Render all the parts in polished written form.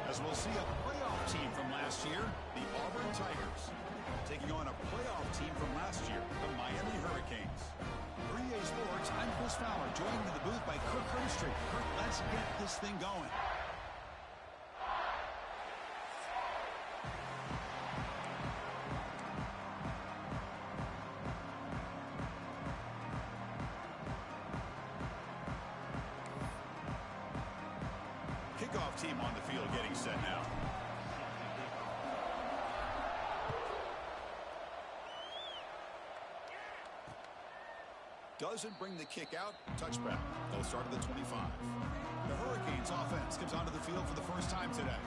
As we'll see a playoff team from last year, the Auburn Tigers, taking on a playoff team from last year, the Miami Hurricanes. For EA Sports, I'm Chris Fowler, joined in the booth by Kirk Herbstreit. Kirk, let's get this thing going. Kickoff team on the field getting set now. Doesn't bring the kick out. Touchback. They'll start at the 25. The Hurricanes offense comes onto the field for the first time today.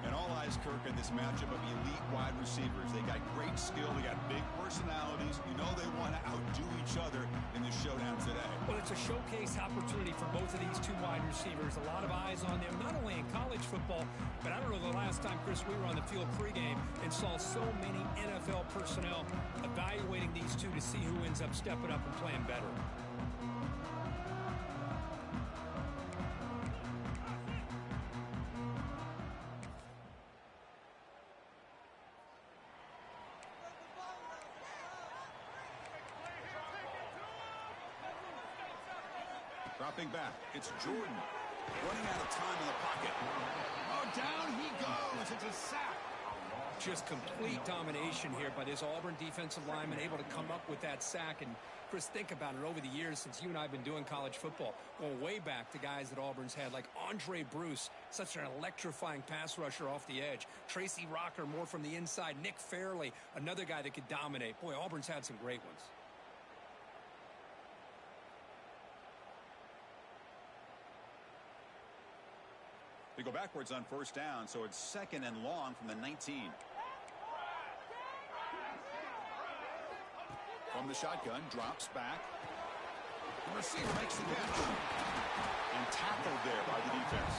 And all eyes, Kirk, in this matchup of elite wide receivers. They got great skill. They got big personalities. You know they want to outdo each other in the showdown today. Well, it's a showcase opportunity for both of these two wide receivers. A lot of eyes on them, not only in college football, but I don't know the last time, Chris, we were on the field pregame and saw so many NFL personnel evaluating these two to see who ends up stepping up and playing better. Dropping back, it's Jordan. Running out of time in the pocket. Oh, down he goes. It's a sack. Just complete domination here by this Auburn defensive lineman, able to come up with that sack. And, Chris, think about it. Over the years since you and I have been doing college football, going way back to guys that Auburn's had, like Andre Bruce, such an electrifying pass rusher off the edge. Tracy Rocker, more from the inside. Nick Fairley, another guy that could dominate. Boy, Auburn's had some great ones. They go backwards on first down, so it's second and long from the 19. From the shotgun, drops back. The receiver makes the catch. And tackled there by the defense.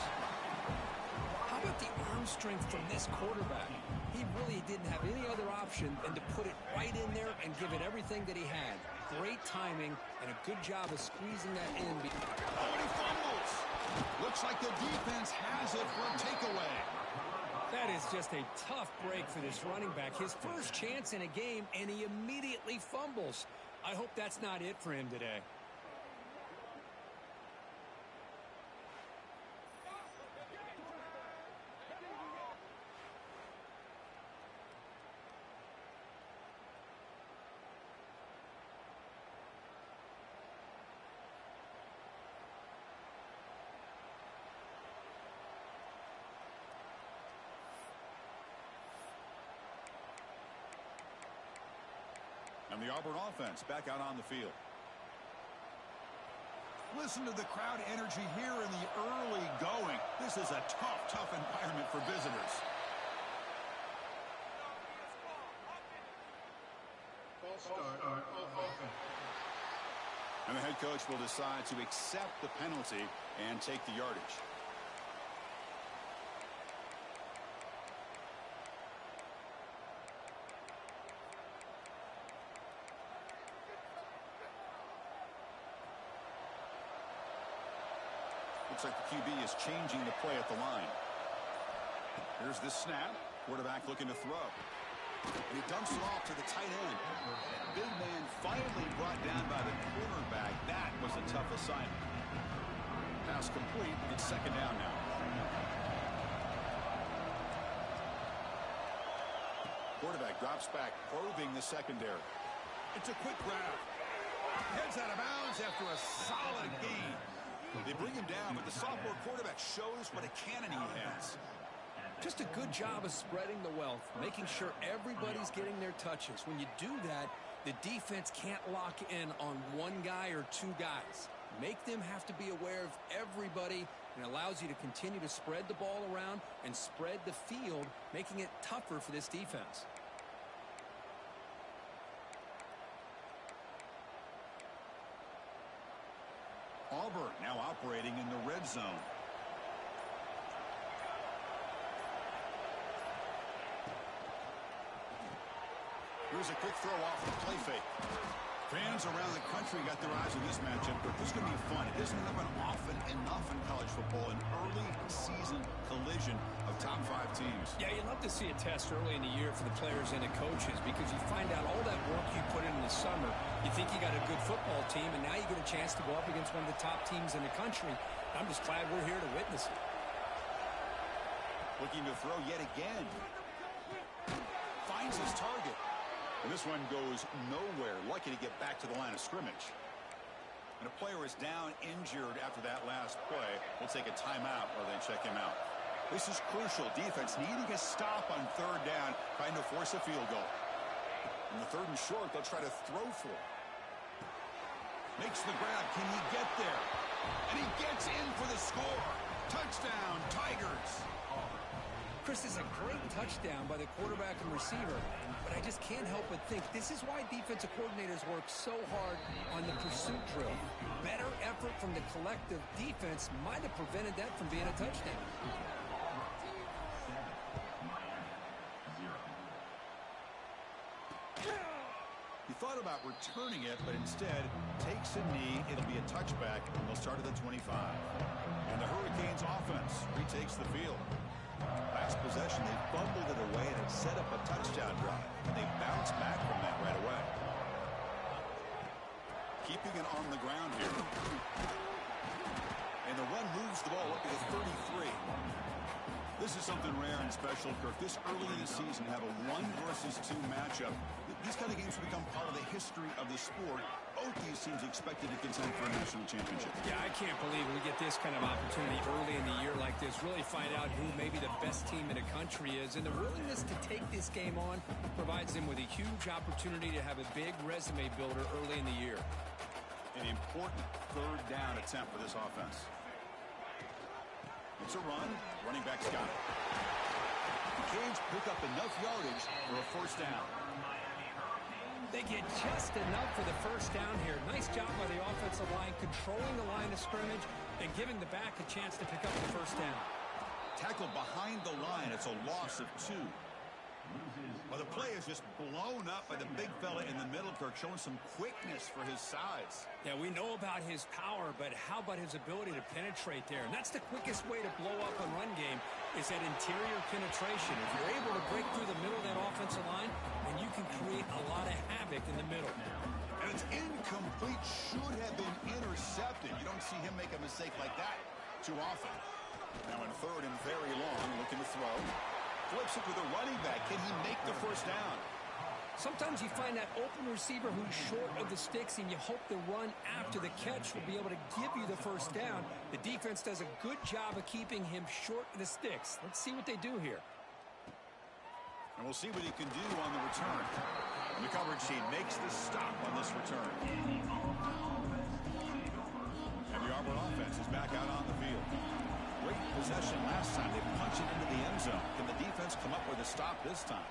How about the arm strength from this quarterback? He really didn't have any other option than to put it right in there and give it everything that he had. Great timing and a good job of squeezing that in. Oh, and he fumbles. Looks like the defense has it for a takeaway. That is just a tough break for this running back. His first chance in a game, and he immediately fumbles. I hope that's not it for him today. And the Auburn offense back out on the field. Listen to the crowd energy here in the early going. This is a tough environment for visitors. And the head coach will decide to accept the penalty and take the yardage. Looks like the QB is changing the play at the line. Here's the snap. Quarterback looking to throw. And he dumps it off to the tight end. Big man finally brought down by the quarterback. That was a tough assignment. Pass complete. It's second down now. Quarterback drops back, probing the secondary. It's a quick grab. Heads out of bounds after a solid gain. They bring him down, but the sophomore quarterback shows what a cannon he has. Just a good job of spreading the wealth, making sure everybody's getting their touches. When you do that, the defense can't lock in on one guy or two guys. Make them have to be aware of everybody, and allows you to continue to spread the ball around and spread the field, making it tougher for this defense. Auburn now operating in the red zone. Here's a quick throw off the play fake. Fans around the country got their eyes on this matchup, but this is going to be fun. It doesn't happen often enough in college football, an early season collision of top 5 teams. Yeah, you'd love to see a test early in the year for the players and the coaches because you find out all that work you put in the summer. You think you got a good football team, and now you get a chance to go up against one of the top teams in the country. I'm just glad we're here to witness it. Looking to throw yet again. Finds his target. And this one goes nowhere. Lucky to get back to the line of scrimmage. And a player is down injured after that last play. We'll take a timeout rather than check him out. This is crucial. Defense needing a stop on 3rd down, trying to force a field goal. On the 3rd and short, they'll try to throw for it. Makes the grab. Can he get there? And he gets in for the score. Touchdown, Tigers. Chris, is a great touchdown by the quarterback and receiver, but I just can't help but think this is why defensive coordinators work so hard on the pursuit drill. Better effort from the collective defense might have prevented that from being a touchdown. He thought about returning it, but instead takes a knee. It'll be a touchback, and they'll start at the 25. And the Hurricanes offense retakes the field. Last possession, they fumbled it away, and it set up a touchdown drive. And they bounced back from that right away. Keeping it on the ground here. And the run moves the ball up to the 33. This is something rare and special, Kirk. This early in the season, have a 1 versus 2 matchup. These kind of games have become part of the history of the sport. Both these teams expected to contend for a national championship. Yeah, I can't believe we get this kind of opportunity early in the year like this. Really find out who maybe the best team in the country is. And the willingness to take this game on provides them with a huge opportunity to have a big resume builder early in the year. An important 3rd down attempt for this offense. It's a run. Running back's got it. The Canes pick up enough yardage for a 1st down. They get just enough for the 1st down here. Nice job by the offensive line, controlling the line of scrimmage and giving the back a chance to pick up the 1st down. Tackle behind the line. It's a loss of 2. Well, the play is just blown up by the big fella in the middle, Kirk, showing some quickness for his size. Yeah, we know about his power, but how about his ability to penetrate there? And that's the quickest way to blow up a run game is that interior penetration. If you're able to break through the middle of that offensive line, then you can create a lot of havoc in the middle. And it's incomplete. Should have been intercepted. You don't see him make a mistake like that too often. Now in 3rd and very long, looking to throw. Flips it with a running back. Can he make the 1st down? Sometimes you find that open receiver who's short of the sticks, and you hope the run after the catch will be able to give you the 1st down. The defense does a good job of keeping him short of the sticks. Let's see what they do here. And we'll see what he can do on the return. And the coverage team makes the stop on this return. And the Auburn offense is back out on the field. Great possession last time. They punch it into the end zone. Can the defense come up with a stop this time?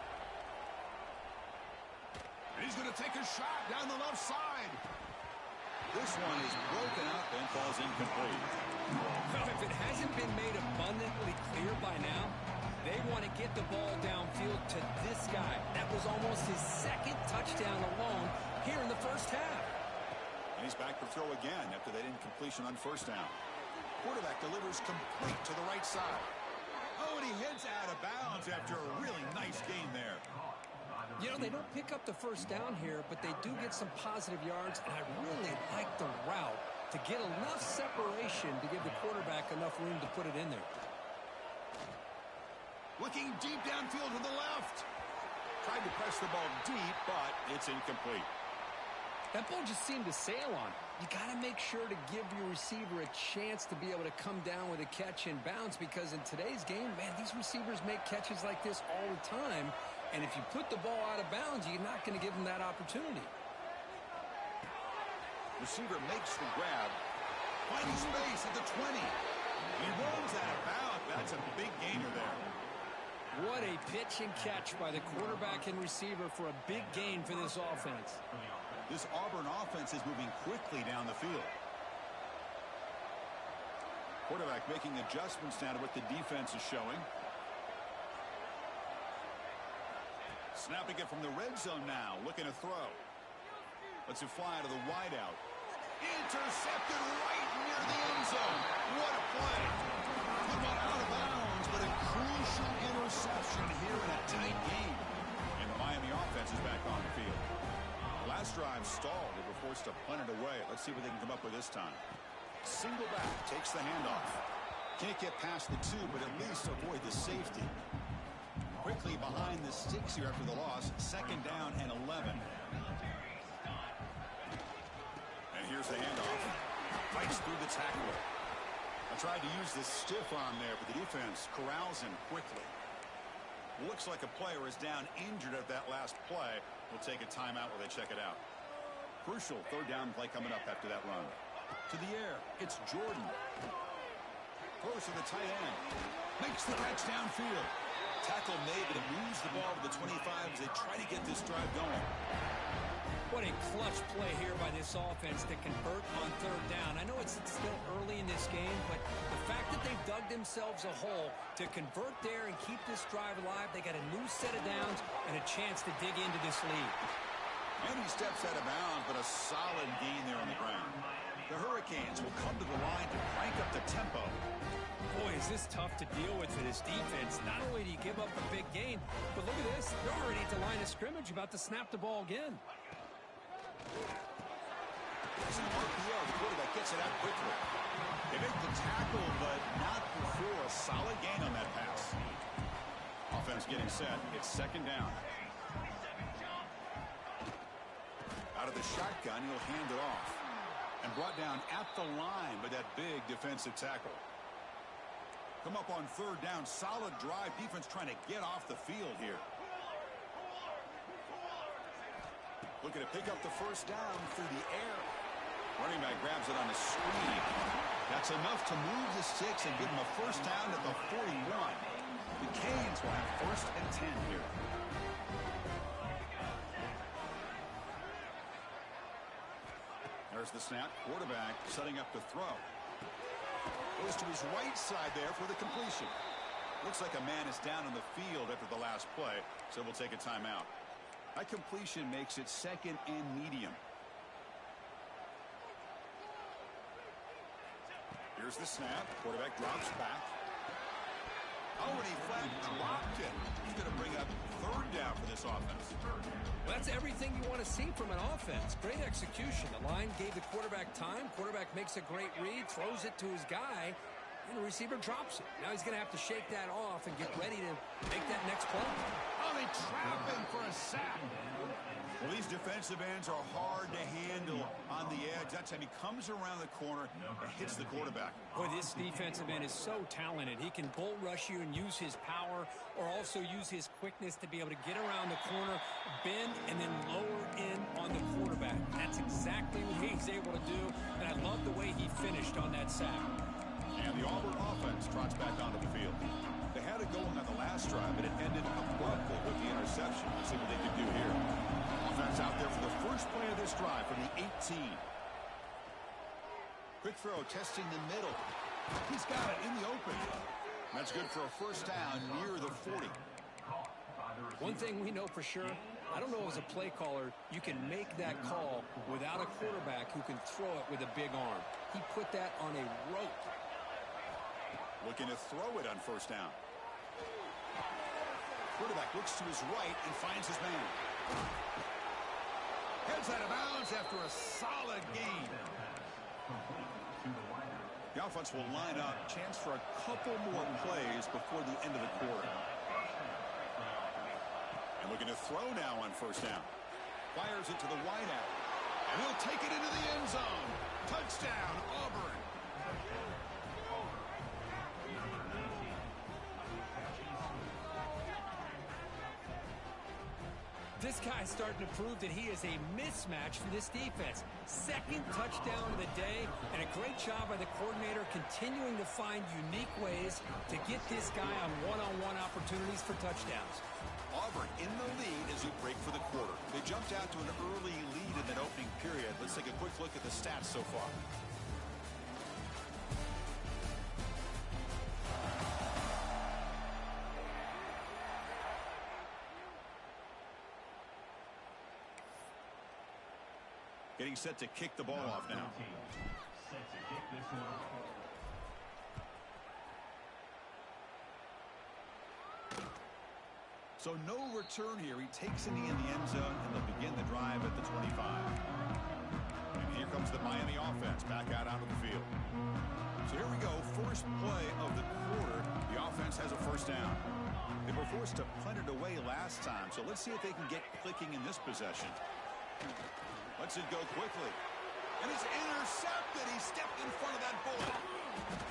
And he's going to take a shot down the left side. This one is broken up and falls incomplete. Well, if it hasn't been made abundantly clear by now, they want to get the ball downfield to this guy. That was almost his 2nd touchdown alone here in the 1st half. And he's back to throw again after that incompletion on 1st down. Quarterback delivers complete to the right side. Oh, and he heads out of bounds after a really nice game there. You know, they don't pick up the 1st down here, but they do get some positive yards, and I really like the route to get enough separation to give the quarterback enough room to put it in there. Looking deep downfield to the left. Tried to press the ball deep, but it's incomplete. That ball just seemed to sail on. You got to make sure to give your receiver a chance to be able to come down with a catch and bounce, because in today's game, man, these receivers make catches like this all the time. And if you put the ball out of bounds, you're not going to give them that opportunity. Receiver makes the grab. Finding space at the 20. He runs out of bounds. That's a big gainer there. What a pitch and catch by the quarterback and receiver for a big gain for this offense. This Auburn offense is moving quickly down the field. Quarterback making adjustments now to what the defense is showing. Snapping it from the red zone now, looking to throw. Lets it fly to the wideout. Intercepted right near the end zone. What a play. Good one out of bounds, but a crucial interception here in a tight game. And the Miami offense is back on the field. The last drive stalled. They were forced to punt it away. Let's see what they can come up with this time. Single back takes the handoff. Can't get past the 2, but at least avoid the safety. Quickly behind the sticks here after the loss. Second down and 11. And here's the handoff. Fights through the tackle. I tried to use this stiff arm there, but the defense corrals him quickly. Looks like a player is down injured at that last play. We'll take a timeout while they check it out. Crucial third down play coming up after that run. To the air. It's Jordan. Throws to the tight end. Makes the catch downfield. Tackle made, but it moves the ball to the 25 as they try to get this drive going. What a clutch play here by this offense to convert on third down. I know it's still early in this game, but the fact that they've dug themselves a hole to convert there and keep this drive alive, they got a new set of downs and a chance to dig into this lead. And he steps out of bounds, but a solid gain there on the ground. The Hurricanes will come to the line to crank up the tempo. Boy, is this tough to deal with for this defense. Not only do you give up a big gain, but look at this. They're already at the line of scrimmage, about to snap the ball again. There's an RPO. The quarterback gets it out quickly. They make the tackle, but not before a solid gain on that pass. Offense getting set. It's second down. Out of the shotgun, he'll hand it off. And brought down at the line by that big defensive tackle. Come up on third down. Solid drive. Defense trying to get off the field here. Looking to pick up the first down through the air. Running back grabs it on a screen. That's enough to move the sticks and give them a first down at the 41. The Canes will have first and 10 here. There's the snap. Quarterback setting up to throw. Goes to his right side there for the completion. Looks like a man is down on the field after the last play, so we'll take a timeout. That completion makes it second and medium. Here's the snap. Quarterback drops back. Already flat dropped it. He's going to bring up third down for this offense. Well, that's everything you want to see from an offense. Great execution. The line gave the quarterback time. Quarterback makes a great read, throws it to his guy, and the receiver drops it. Now he's going to have to shake that off and get ready to make that next play. Oh, they trap him for a sack. Well, these defensive ends are hard to handle on the edge. That time he comes around the corner and hits the quarterback. Boy, this defensive end is so talented. He can bull rush you and use his power, or also use his quickness to be able to get around the corner, bend, and then lower in on the quarterback. That's exactly what he's able to do, and I love the way he finished on that sack. And the Auburn offense trots back onto the field. They had it going on the last drive, but it ended abruptly with the interception. Let's see what they can do here. Offense out there for the first play of this drive from the 18. Quick throw, testing the middle. He's got it in the open. That's good for a first down near the 40. One thing we know for sure, I don't know as a play caller, you can make that call without a quarterback who can throw it with a big arm. He put that on a rope. Looking to throw it on first down. Quarterback looks to his right and finds his man. Heads out of bounds after a solid gain. The offense will line up. Chance for a couple more plays before the end of the quarter. And looking to throw now on first down. Fires it to the wideout. And he'll take it into the end zone. Touchdown, Auburn. This guy's starting to prove that he is a mismatch for this defense. Second touchdown of the day, and a great job by the coordinator continuing to find unique ways to get this guy on one-on-one opportunities for touchdowns. Auburn in the lead as we break for the quarter. They jumped out to an early lead in that opening period. Let's take a quick look at the stats so far. Getting set to kick the ball off now. So no return here. He takes it in the end zone, and they'll begin the drive at the 25. And here comes the Miami offense back out onto the field. So here we go. First play of the quarter. The offense has a first down. They were forced to punt it away last time, so let's see if they can get clicking in this possession. Lets it go quickly. And it's intercepted. He stepped in front of that bullet.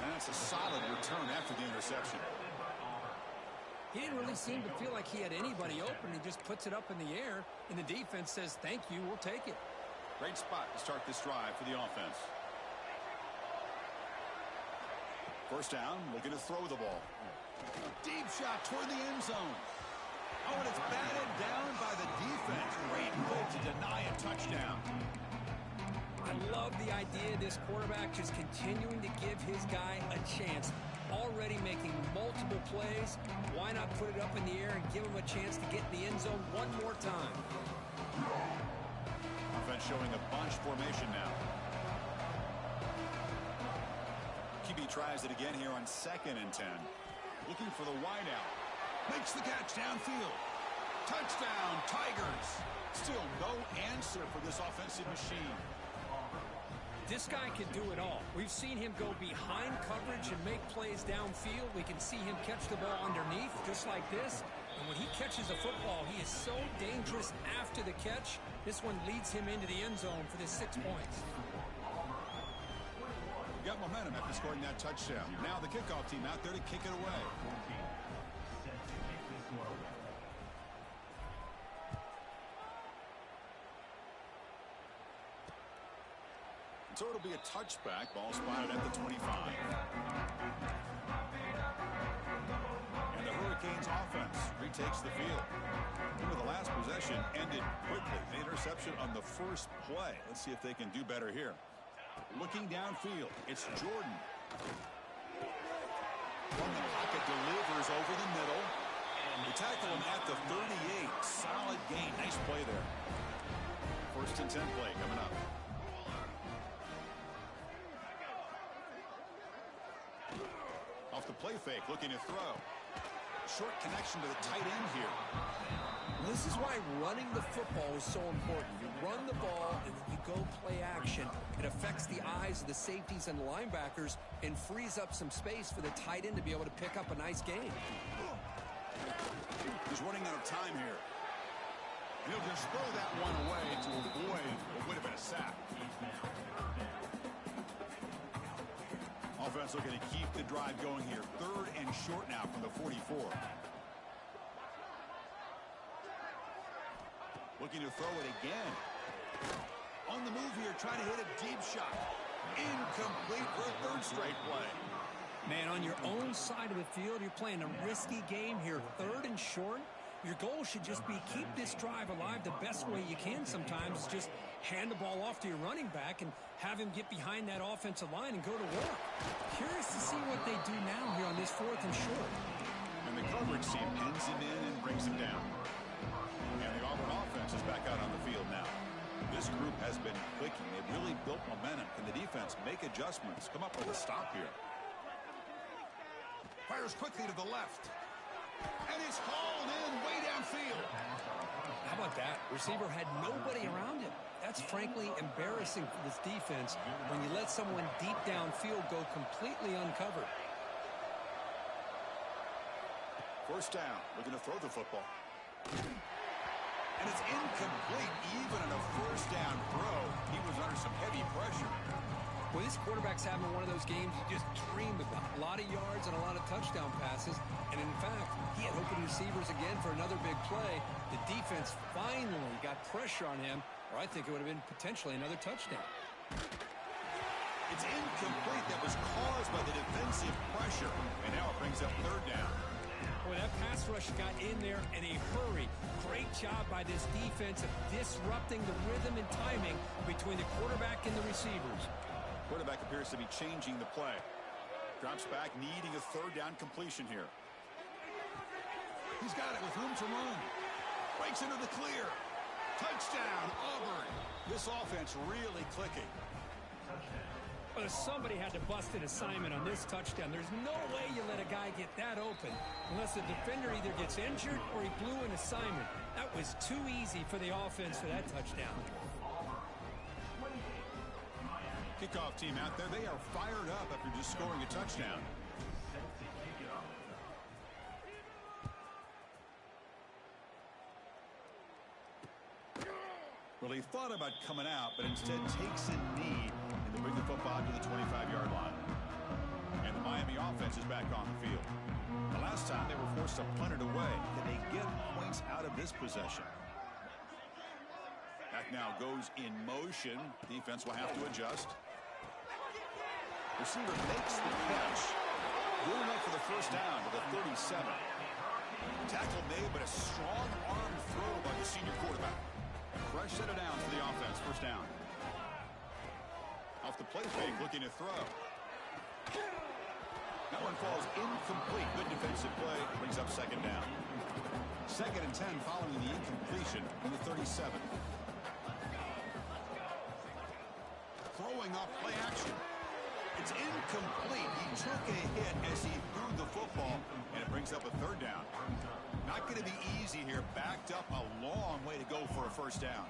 And that's a solid return after the interception. He didn't really seem to feel like he had anybody open. He just puts it up in the air, and the defense says, thank you, we'll take it. Great spot to start this drive for the offense. First down, looking to throw the ball. Deep shot toward the end zone. Oh, and it's batted down by the defense. Great play to deny a touchdown. I love the idea of this quarterback just continuing to give his guy a chance. Already making multiple plays. Why not put it up in the air and give him a chance to get in the end zone one more time? Offense showing a bunch formation now. QB tries it again here on 2nd and 10. Looking for the wideout. Makes the catch downfield. Touchdown, Tigers. Still no answer for this offensive machine. This guy can do it all. We've seen him go behind coverage and make plays downfield. We can see him catch the ball underneath just like this. And when he catches a football, he is so dangerous after the catch. This one leads him into the end zone for the 6 points. Got momentum after scoring that touchdown. Now the kickoff team out there to kick it away. So it'll be a touchback. Ball spotted at the 25. And the Hurricanes offense retakes the field. Remember, the last possession ended quickly. The interception on the first play. Let's see if they can do better here. Looking downfield, it's Jordan. From the pocket, delivers over the middle. They tackle him at the 38. Solid gain. Nice play there. 1st and 10 play coming up. Off the play fake, looking to throw. Short connection to the tight end here. This is why running the football is so important. You run the ball and then you go play action. It affects the eyes of the safeties and linebackers and frees up some space for the tight end to be able to pick up a nice gain. He's running out of time here. And he'll just throw that one away to avoid what would have been a sack. Offense looking to keep the drive going here. 3rd and short now from the 44. Looking to throw it again. On the move here, trying to hit a deep shot. Incomplete for a 3rd straight play. Man, on your own side of the field, you're playing a risky game here. 3rd and short. Your goal should just be keep this drive alive the best way you can sometimes. Just hand the ball off to your running back and have him get behind that offensive line and go to work. Curious to see what they do now here on this 4th and short. And the coverage team pins him in and brings him down. And the Auburn offense is back out on the field now. This group has been clicking. They've really built momentum. Can the defense make adjustments? Come up with a stop here. Fires quickly to the left. And it's hauled in way downfield. How about that? Receiver had nobody around him. That's frankly embarrassing for this defense when you let someone deep downfield go completely uncovered. 1st down, looking to throw the football. And it's incomplete. Even on a 1st down throw, he was under some heavy pressure. Well, this quarterback's having one of those games you just dream about. A lot of yards and a lot of touchdown passes. And in fact, he had open receivers again for another big play. The defense finally got pressure on him, or I think it would have been potentially another touchdown. It's incomplete. That was caused by the defensive pressure. And now it brings up 3rd down. Boy, that pass rush got in there in a hurry. Great job by this defense of disrupting the rhythm and timing between the quarterback and the receivers. Quarterback appears to be changing the play. Drops back, needing a 3rd down completion here. He's got it with room to run. Breaks into the clear. Touchdown, Auburn. This offense really clicking. Somebody had to bust an assignment on this touchdown. There's no way you let a guy get that open unless the defender either gets injured or he blew an assignment. That was too easy for the offense for that touchdown. Kickoff team out there. They are fired up after just scoring a touchdown. Well, he thought about coming out, but instead takes a knee and they bring the football to the 25-yard line. And the Miami offense is back on the field. The last time they were forced to punt it away. Can they get points out of this possession? That now goes in motion. Defense will have to adjust. Receiver makes the catch. Good enough for the first down to the 37. Tackle made, but a strong arm throw by the senior quarterback. Fresh set of downs for the offense. First down. Off the play fake, looking to throw. That one falls incomplete. Good defensive play. Brings up second down. 2nd and 10 following the incompletion in the 37. Throwing up play action. It's incomplete. He took a hit as he threw the football, and it brings up a third down. Not going to be easy here. Backed up a long way to go for a first down.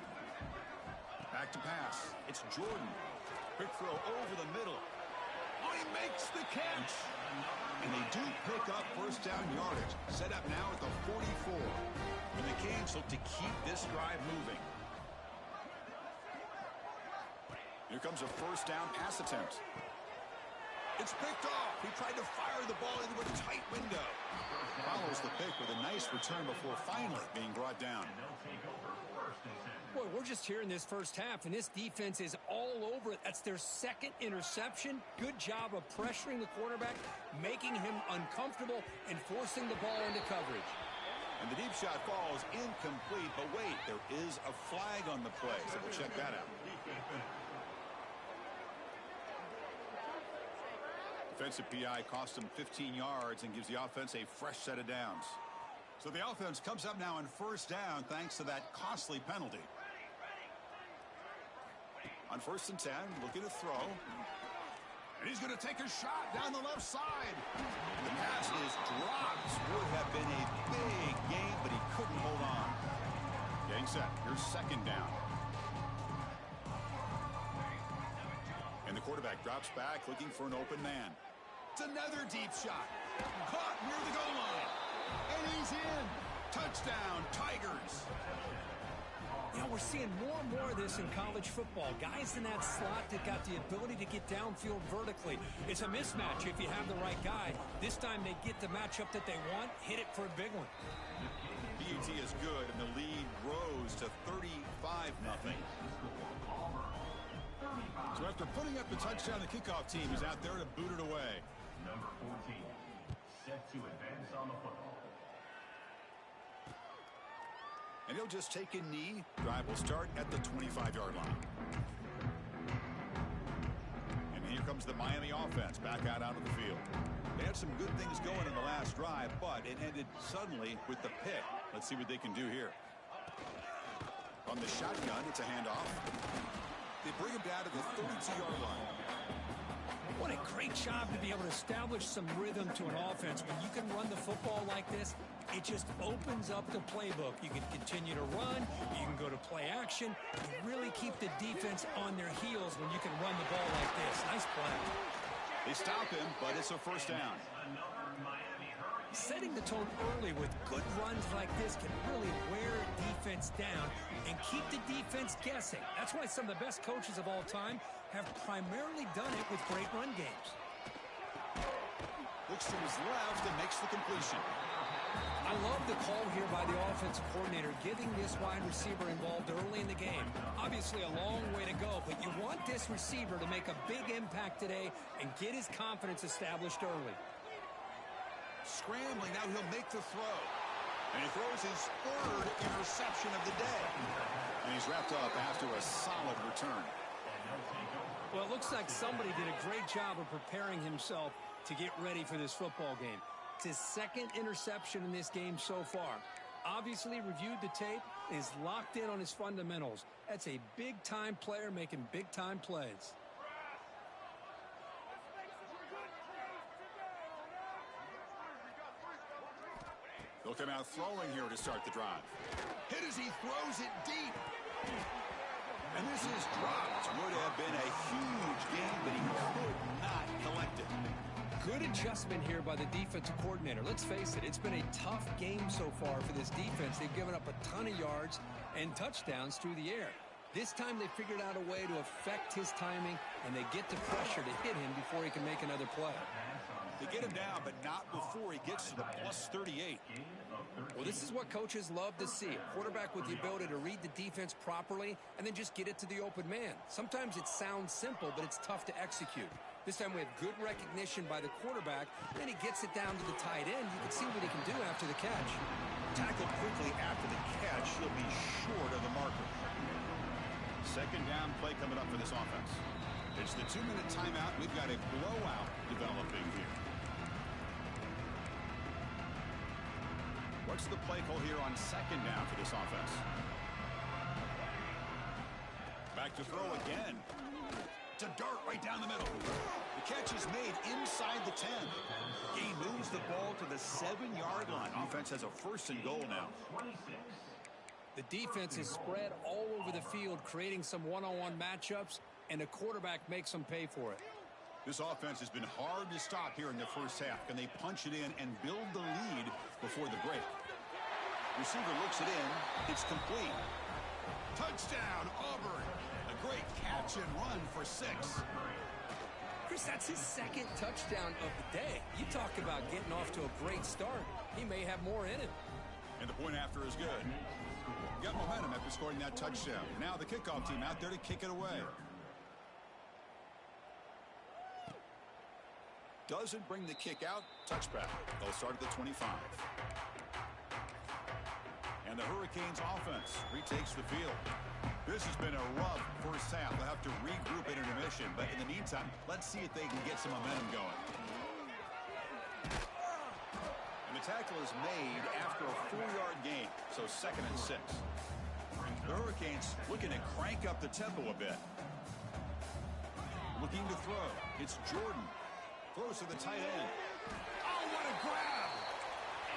Back to pass. It's Jordan. Quick throw over the middle. Oh, he makes the catch. And they do pick up first down yardage. Set up now at the 44. And the Canes look to keep this drive moving. Here comes a first down pass attempt. It's picked off. He tried to fire the ball into a tight window. Follows the pick with a nice return before finally being brought down. Boy, we're just here in this first half, and this defense is all over it. That's their 2nd interception. Good job of pressuring the quarterback, making him uncomfortable, and forcing the ball into coverage. And the deep shot falls incomplete, but wait, there is a flag on the play, so we'll check that out. Defensive PI cost him 15 yards and gives the offense a fresh set of downs. So the offense comes up now on first down thanks to that costly penalty. On 1st and 10, looking to throw. And he's going to take a shot down the left side. And the pass is dropped. Would have been a big game, but he couldn't hold on. Getting set. Here's second down. And the quarterback drops back looking for an open man. It's another deep shot. Caught near the goal line. And he's in. Touchdown, Tigers. You know, we're seeing more and more of this in college football. Guys in that slot that got the ability to get downfield vertically. It's a mismatch if you have the right guy. This time they get the matchup that they want, hit it for a big one. PAT is good, and the lead grows to 35-0. So after putting up the touchdown, the kickoff team is out there to boot it away. Number 14, set to advance on the football. And he'll just take a knee. Drive will start at the 25-yard line. And here comes the Miami offense back out onto the field. They had some good things going in the last drive, but it ended suddenly with the pick. Let's see what they can do here. On the shotgun, it's a handoff. They bring him down to the 32-yard line. What a great job to be able to establish some rhythm to an offense. When you can run the football like this, it just opens up the playbook. You can continue to run. You can go to play action. You really keep the defense on their heels when you can run the ball like this. Nice play. They stop him, but it's a first down. Setting the tone early with good runs like this can really wear defense down and keep the defense guessing. That's why some of the best coaches of all time have primarily done it with great run games. Looks to his left and makes the completion. I love the call here by the offensive coordinator, getting this wide receiver involved early in the game. Obviously a long way to go, but you want this receiver to make a big impact today and get his confidence established early. Scrambling, now he'll make the throw. And he throws his 3rd interception of the day. And he's wrapped up after a solid return. Well, it looks like somebody did a great job of preparing himself to get ready for this football game. It's his 2nd interception in this game so far. Obviously reviewed the tape and is locked in on his fundamentals. That's a big-time player making big-time plays. They'll come out throwing here to start the drive. Hit as he throws it deep. And this is dropped. Would have been a huge game, but he could not collect it. Good adjustment here by the defensive coordinator. Let's face it, it's been a tough game so far for this defense. They've given up a ton of yards and touchdowns through the air. This time they figured out a way to affect his timing, and they get the pressure to hit him before he can make another play. They get him down, but not before he gets to the plus 38. Well, this is what coaches love to see. A quarterback with the ability to read the defense properly and then just get it to the open man. Sometimes it sounds simple, but it's tough to execute. This time we have good recognition by the quarterback. Then he gets it down to the tight end. You can see what he can do after the catch. Tackled quickly after the catch. He'll be short of the marker. Second down play coming up for this offense. It's the 2-minute timeout. We've got a blowout developing here. What's the play call here on second down for this offense? Back to throw again. To dart right down the middle. The catch is made inside the 10. He moves the ball to the 7-yard line. Offense has a 1st and goal now. The defense is spread all over the field, creating some one-on-one matchups, and the quarterback makes them pay for it. This offense has been hard to stop here in the first half. Can they punch it in and build the lead before the break? Receiver looks it in. It's complete. Touchdown, Auburn. A great catch and run for 6. Chris, that's his 2nd touchdown of the day. You talk about getting off to a great start. He may have more in him. And the point after is good. Got momentum after scoring that touchdown. Now the kickoff team out there to kick it away. Doesn't bring the kick out. Touchback. They'll start at the 25. And the Hurricanes offense retakes the field. This has been a rough first half. They'll have to regroup at intermission. But in the meantime, let's see if they can get some momentum going. And the tackle is made after a 4-yard gain. So 2nd and 6. The Hurricanes looking to crank up the tempo a bit. Looking to throw. It's Jordan. Throws to the tight end. Oh, what a grab!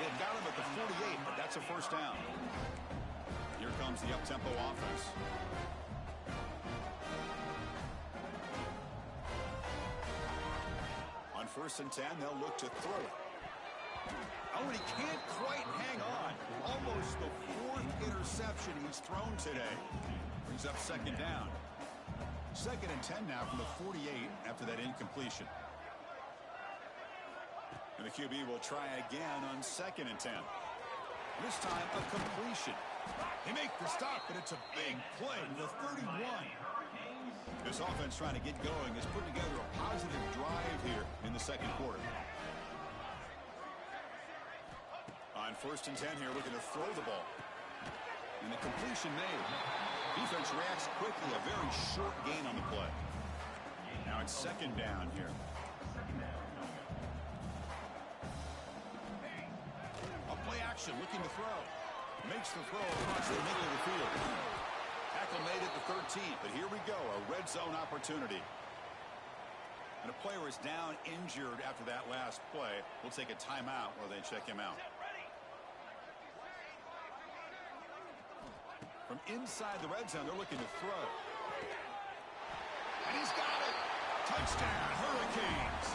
They got him at the 48, but that's a 1st down. Here comes the up-tempo offense. On 1st and 10, they'll look to throw it. Oh, and he can't quite hang on. Almost the 4th interception he's thrown today. Brings up 2nd down. 2nd and 10 now from the 48 after that incompletion. And the QB will try again on 2nd and 10. This time a completion. They make the stop, but it's a big play to the 31. This offense trying to get going is putting together a positive drive here in the 2nd quarter. On 1st and 10 here, looking to throw the ball. And the completion made. Defense reacts quickly. A very short gain on the play. Now it's 2nd down here. Play action, looking to throw. Makes the throw across the middle of the field. Tackle made at the 13th, but here we go, a red zone opportunity. And a player is down injured after that last play. We'll take a timeout while they check him out. From inside the red zone, they're looking to throw. And he's got it! Touchdown, Hurricanes!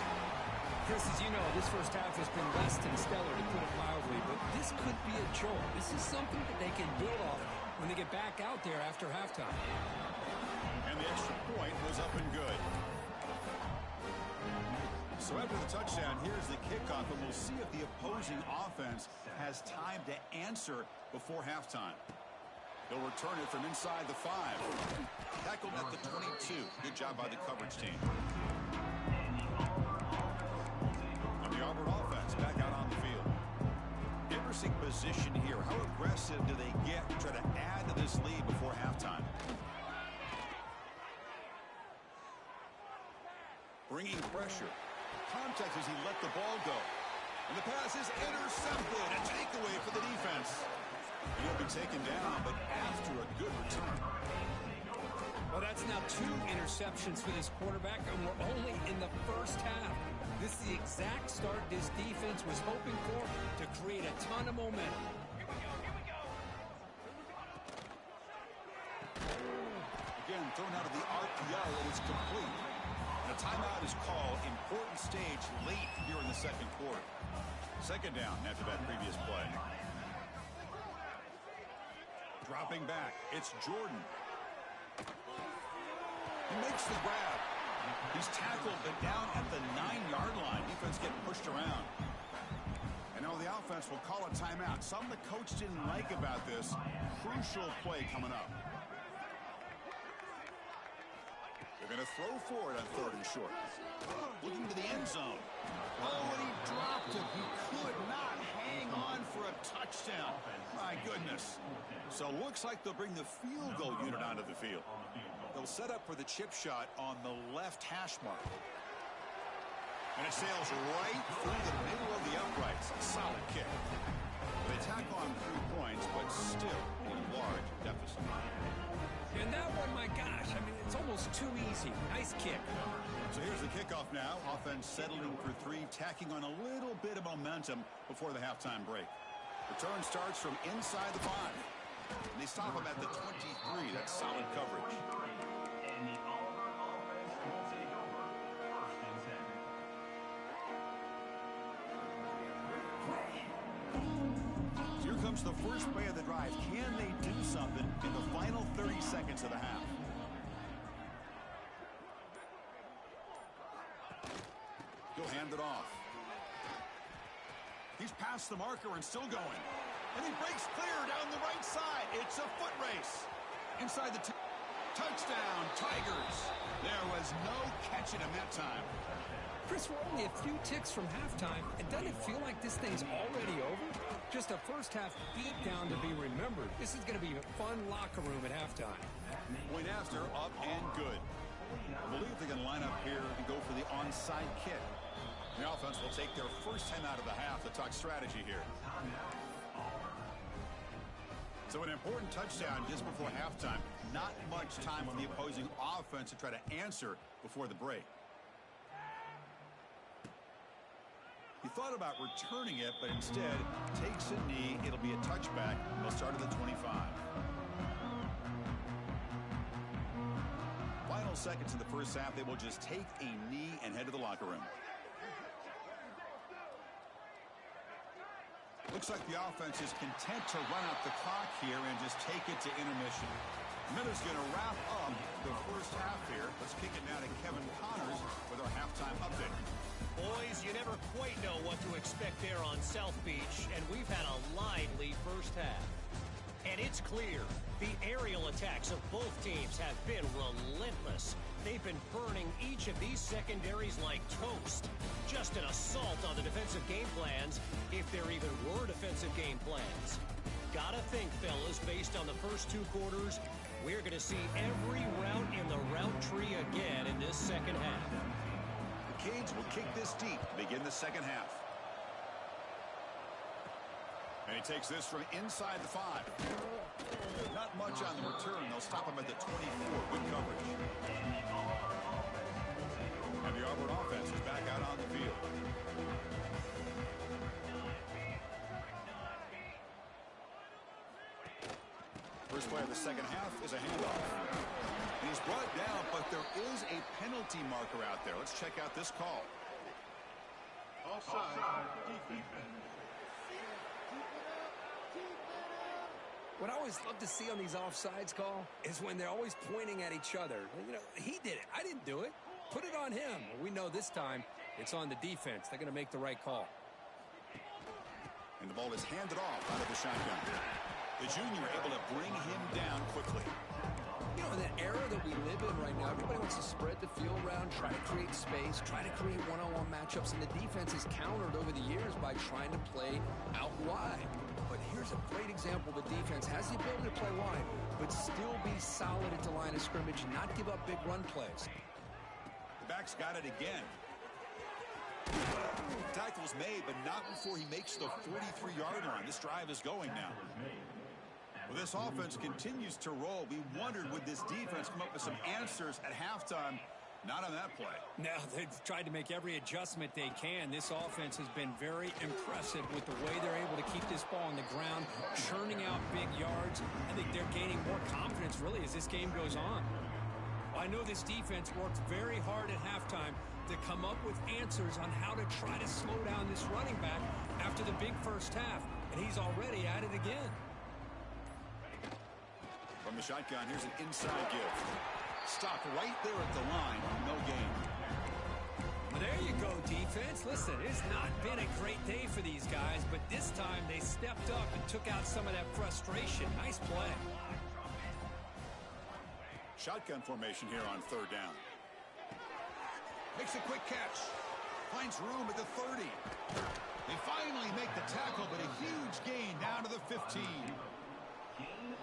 Chris, as you know, this first half has been less than stellar, to put it mildly, but this could be a jolt. This is something that they can build off when they get back out there after halftime. And the extra point was up and good. So after the touchdown, here's the kickoff, and we'll see if the opposing offense has time to answer before halftime. They'll return it from inside the 5. Tackled at the 22. Good job by the coverage team. The Auburn offense back out on the field. Interesting position here. How aggressive do they get to try to add to this lead before halftime? Bringing pressure. Contact as he let the ball go. And the pass is intercepted. A takeaway for the defense. taken down, but after a good return. Well, that's now 2 interceptions for this quarterback, and we're only in the first half. This is the exact start this defense was hoping for to create a ton of momentum. Again, thrown out of the RPO, and it's complete. And a timeout is called. Important stage late here in the second quarter. Second down after that previous play. Dropping back, it's Jordan. He makes the grab. He's tackled, but down at the 9-yard line. Defense getting pushed around. And now the offense will call a timeout. Something the coach didn't like about this. Crucial play coming up. They're going to throw for it on 3rd and short. Looking to the end zone. Oh, and he dropped it. He could not hang on for a touchdown. My goodness. So looks like they'll bring the field goal unit onto the field. They'll set up for the chip shot on the left hash mark. And it sails right through the middle of the uprights. A solid kick. They tack on 3 points, but still a large deficit. And that one, my gosh, I mean, it's almost too easy. Nice kick. So here's the kickoff now. Offense settling for 3, tacking on a little bit of momentum before the halftime break. Return starts from inside the 5. And they stop him at the 23. That's solid coverage. And the Auburn offense will take over 1st and 10. Here comes the first play of the drive. Can they do something in the final 30 seconds of the half? He'll hand it off. He's past the marker and still going. And he breaks clear down the right side. It's a foot race. Inside the touchdown, Tigers. There was no catching him that time. Chris, we're only a few ticks from halftime, and doesn't it feel like this thing's already over? Just a first half beatdown to be remembered. This is going to be a fun locker room at halftime. Point after, up and good. I believe they're going to line up here and go for the onside kick. The offense will take their first 10 out of the half to talk strategy here. So an important touchdown just before halftime. Not much time on the opposing offense to try to answer before the break. He thought about returning it, but instead takes a knee. It'll be a touchback. They'll start at the 25. Final seconds in the first half. They will just take a knee and head to the locker room. Looks like the offense is content to run out the clock here and just take it to intermission. Miller's going to wrap up the first half here. Let's kick it now to Kevin Connors with our halftime update. Boys, you never quite know what to expect there on South Beach, and we've had a lively first half. And it's clear, the aerial attacks of both teams have been relentless. They've been burning each of these secondaries like toast. Just an assault on the defensive game plans, if there even were defensive game plans. Gotta think, fellas, based on the first 2 quarters, we're going to see every route in the route tree again in this second half. The Canes will kick this deep to begin the second half. And he takes this from inside the 5. Not much on the return. They'll stop him at the 24. Good coverage. And the Auburn offense is back out on the field. First play of the second half is a handoff. And he's brought down, but there is a penalty marker out there. Let's check out this call. Offside, defense. What I always love to see on these offsides call is when they're always pointing at each other. You know, he did it. I didn't do it. Put it on him. We know this time it's on the defense. They're going to make the right call. And the ball is handed off out of the shotgun. The junior able to bring him down quickly. You know, in that era that we live in right now, everybody wants to spread the field around, try to create space, try to create one-on-one matchups, and the defense is countered over the years by trying to play out wide. But here's a great example. The defense has the ability to play wide, but still be solid at the line of scrimmage, not give up big run plays. The back's got it again. Tackle's made, but not before he makes the 43-yard line. This drive is going now. Well, this offense continues to roll. We wondered, would this defense come up with some answers at halftime? Not on that play. No, they've tried to make every adjustment they can. This offense has been very impressive with the way they're able to keep this ball on the ground, churning out big yards. I think they're gaining more confidence, really, as this game goes on. I know this defense worked very hard at halftime to come up with answers on how to try to slow down this running back after the big first half, and he's already at it again. From the shotgun, here's an inside give. Stopped right there at the line. No gain. Well, there you go, defense. Listen, it's not been a great day for these guys, but this time they stepped up and took out some of that frustration. Nice play. Shotgun formation here on third down. Makes a quick catch. Finds room at the 30. They finally make the tackle, but a huge gain down to the 15.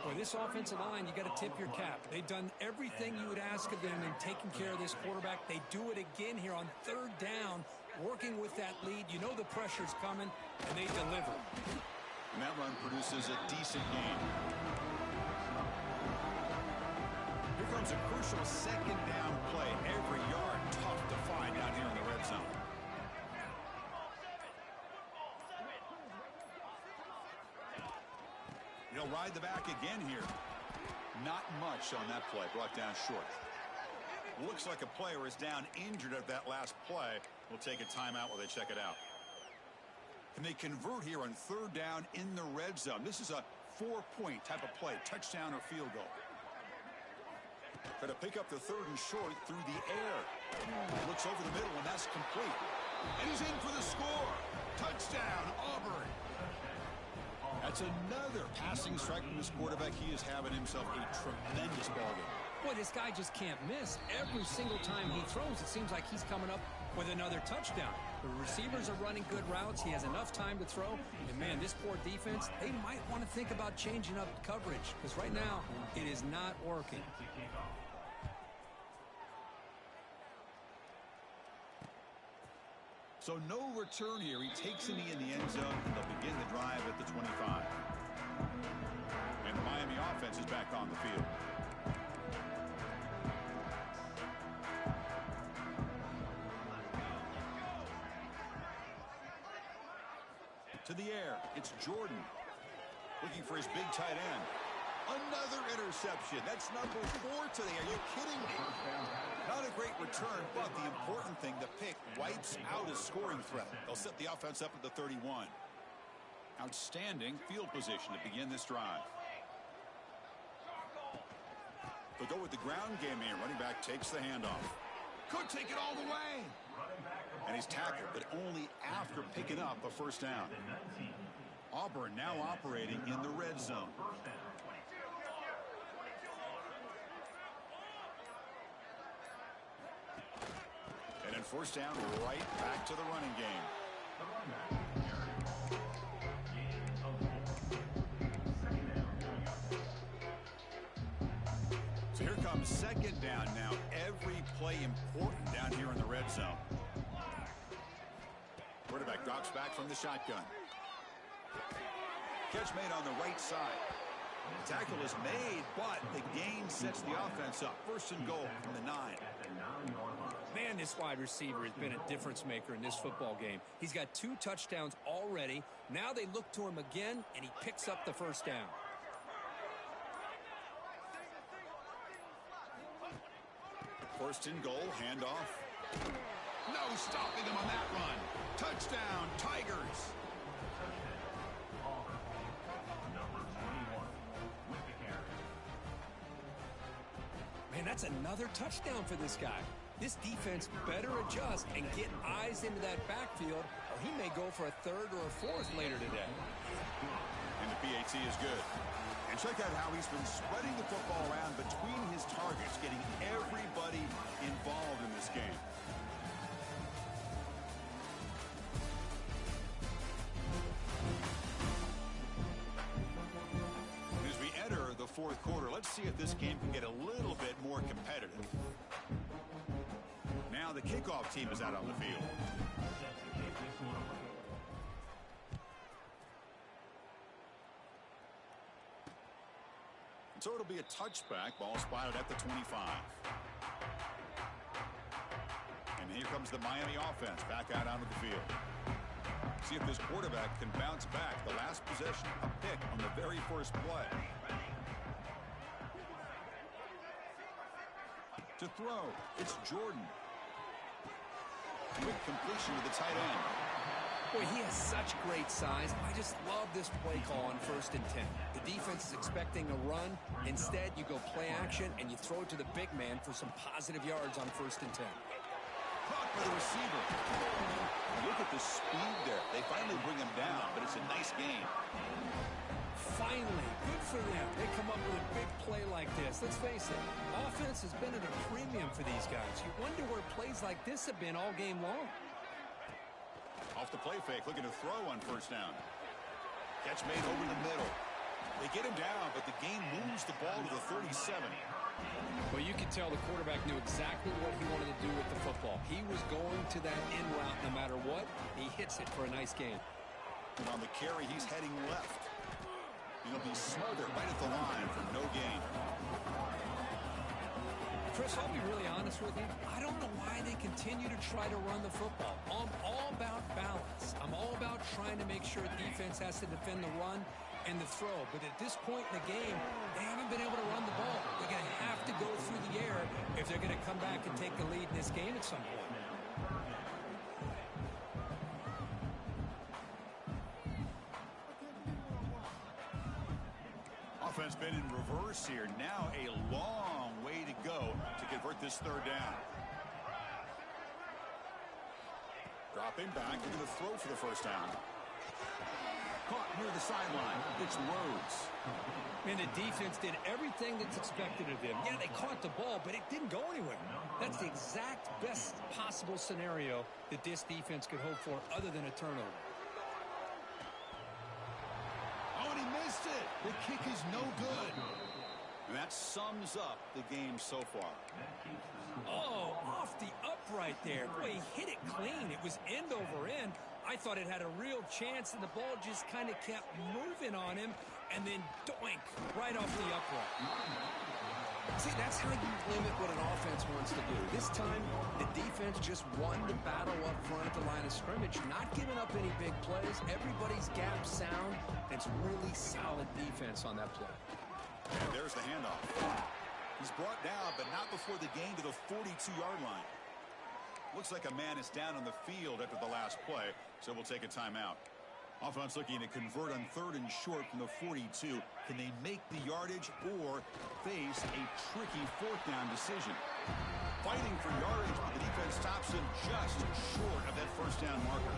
Boy, this offensive line, you got to tip your cap. They've done everything you would ask of them in taking care of this quarterback. They do it again here on third down, working with that lead. You know the pressure's coming, and they deliver. And that run produces a decent gain. Here comes a crucial second down play. Every yard tough to find down here in the red zone. He'll ride the back again here. Not much on that play. Brought down short. Looks like a player is down injured at that last play. We'll take a timeout while they check it out. Can they convert here on third down in the red zone? This is a 4-point type of play. Touchdown or field goal. Try to pick up the third and short through the air. Looks over the middle, and that's complete. And he's in for the score. Touchdown, Auburn. That's another passing strike from this quarterback. He is having himself a tremendous ballgame. Boy, this guy just can't miss. Every single time he throws, it seems like he's coming up with another touchdown. The receivers are running good routes. He has enough time to throw. And, man, this poor defense, they might want to think about changing up coverage because right now it is not working. So no return here. He takes a knee in the end zone, and they'll begin the drive at the 25. And the Miami offense is back on the field. To the air, it's Jordan. Looking for his big tight end. Another interception. That's number 4 today. Are you kidding me? Not a great return, but the important thing, the pick wipes out a scoring threat. They'll set the offense up at the 31. Outstanding field position to begin this drive. They'll go with the ground game here. Running back takes the handoff. Could take it all the way. And he's tackled, but only after picking up a first down. Auburn now operating in the red zone. And then first down, right back to the running game. So here comes second down now. Every play important down here in the red zone. Quarterback drops back from the shotgun. Catch made on the right side. The tackle is made, but the gain sets the offense up. First and goal from the 9. Man, this wide receiver has been a difference maker in this football game. He's got 2 touchdowns already. Now they look to him again, and he picks up the first down. First and goal, handoff. No stopping him on that run. Touchdown, Tigers. Man, that's another touchdown for this guy. This defense better adjust and get eyes into that backfield, or he may go for a 3rd or a 4th later today. And the PAT is good. And check out how he's been spreading the football around between his targets, getting everybody involved in this game. As we enter the 4th quarter, let's see if this game can get a little bit more competitive. Now the kickoff team is out on the field. So it'll be a touchback. Ball spotted at the 25. And here comes the Miami offense back out onto the field. See if this quarterback can bounce back. The last possession, a pick on the very first play. To throw, it's Jordan. Quick completion to the tight end. Boy, he has such great size. I just love this play call on 1st and 10. The defense is expecting a run. Instead, you go play action, and you throw it to the big man for some positive yards on 1st and 10. Caught by the receiver. Look at the speed there. They finally bring him down, but it's a nice game. Finally, good for them. They come up with a big play like this. Let's face it, offense has been at a premium for these guys. You wonder where plays like this have been all game long. Off the play fake, looking to throw on 1st down. Catch made over the middle. They get him down, but the game moves the ball to the 37. Well, you could tell the quarterback knew exactly what he wanted to do with the football. He was going to that in route no matter what. He hits it for a nice gain. And on the carry, he's heading left. He'll be smothered right at the line for no gain. Chris, I'll be really honest with you. I don't know why they continue to try to run the football. I'm all about balance. I'm all about trying to make sure defense has to defend the run and the throw. But at this point in the game, they haven't been able to run the ball. They're going to have to go through the air if they're going to come back and take the lead in this game at some point. Offense been in reverse here. Now a long way to go to convert this 3rd down. Dropping back, looking to throw for the 1st down. Caught near the sideline. It's Rhodes. And the defense did everything that's expected of them. Yeah, they caught the ball, but it didn't go anywhere. That's the exact best possible scenario that this defense could hope for other than a turnover. Oh, and he missed it. The kick is no good. And that sums up the game so far. Oh, off the upright there. Boy, he hit it clean. It was end over end. I thought it had a real chance, and the ball just kind of kept moving on him, and then doink, right off the upright. See, that's how you limit what an offense wants to do. This time, the defense just won the battle up front at the line of scrimmage, not giving up any big plays. Everybody's gap sound. It's really solid defense on that play. And there's the handoff. He's brought down, but not before the gain to the 42-yard line. Looks like a man is down on the field after the last play, so we'll take a timeout. Offense looking to convert on 3rd and short from the 42. Can they make the yardage or face a tricky 4th down decision? Fighting for yardage, but the defense stops him just short of that 1st down marker.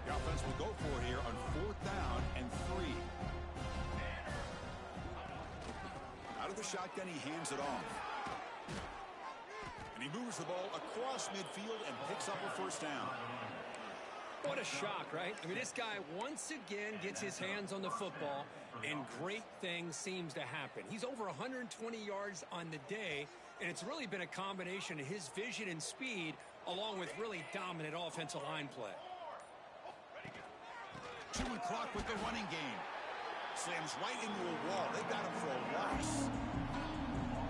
The offense will go for it here on 4th down and 3. Out of the shotgun, he hands it off. And he moves the ball across midfield and picks up a 1st down. What a shock, right? I mean, this guy once again gets his hands on the football, and great things seems to happen. He's over 120 yards on the day, and it's really been a combination of his vision and speed along with really dominant offensive line play. Chewing clock with the running game. Slams right into a wall. They got him for a loss.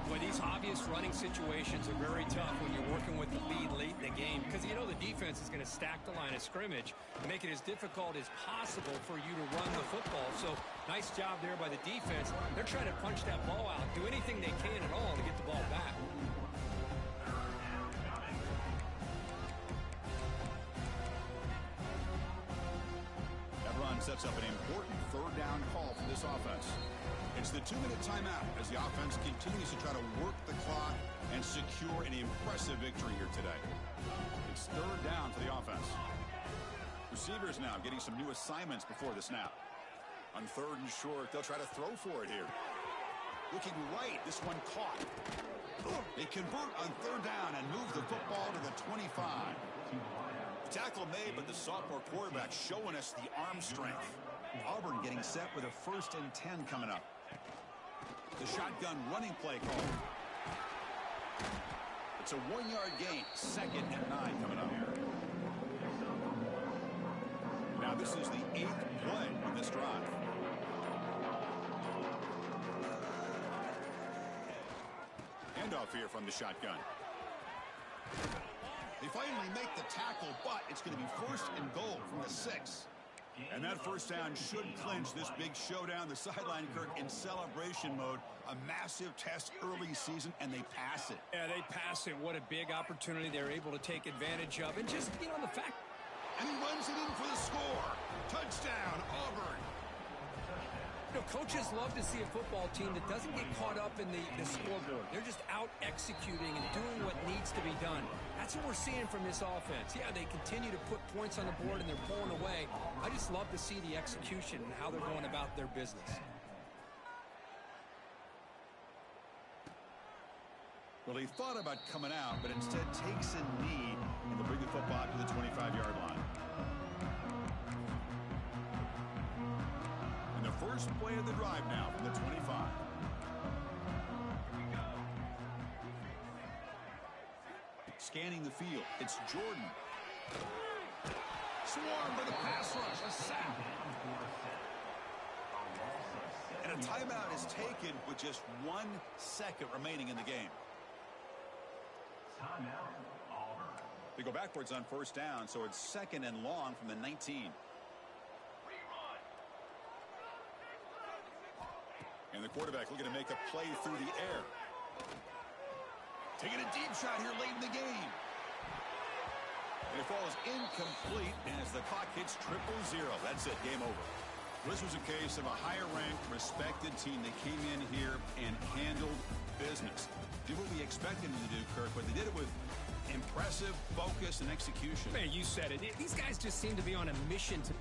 Well, these obvious running situations are very tough when you're working with the lead late in the game because you know the defense is going to stack the line of scrimmage and make it as difficult as possible for you to run the football. So nice job there by the defense. They're trying to punch that ball out, do anything they can at all to get the ball back. That run sets up an important 3rd down call for this offense. It's the 2-minute timeout as the offense continues to try to work the clock and secure an impressive victory here today. It's 3rd down for the offense. Receivers now getting some new assignments before the snap. On 3rd and short, they'll try to throw for it here. Looking right, this one caught. They convert on 3rd down and move the football to the 25. The tackle made, but the sophomore quarterback showing us the arm strength. Auburn getting set with a 1st and 10 coming up. The shotgun running play call. It's a 1-yard gain. 2nd and 9 coming up. Now this is the 8th play on this drive. handoff here from the shotgun. They finally make the tackle, but it's going to be 1st and goal from the 6. And that first down should clinch this big showdown. The sideline, Kirk, in celebration mode. A massive test early season, and they pass it. Yeah, they pass it. What a big opportunity they're able to take advantage of. And just, you know, the fact. And he runs it in for the score. Touchdown, Auburn. You know, coaches love to see a football team that doesn't get caught up in the scoreboard. They're just out executing and doing what needs to be done. That's what we're seeing from this offense. Yeah, they continue to put points on the board and they're pulling away. I just love to see the execution and how they're going about their business. Well, he thought about coming out, but instead takes a knee and they'll bring the football to the 25-yard line. And the first play of the drive now from the 25. Scanning the field, it's Jordan. Swarm for the pass rush, a sack. And a timeout is taken with just 1 second remaining in the game. Timeout, Auburn. They go backwards on first down, so it's 2nd and long from the 19. And the quarterback looking to make a play through the air. Taking a deep shot here late in the game. And it falls incomplete as the clock hits 0-0. That's it, game over. This was a case of a higher-ranked, respected team that came in here and handled business. Did what we expected them to do, Kirk, but they did it with impressive focus and execution. Man, you said it. These guys just seem to be on a mission to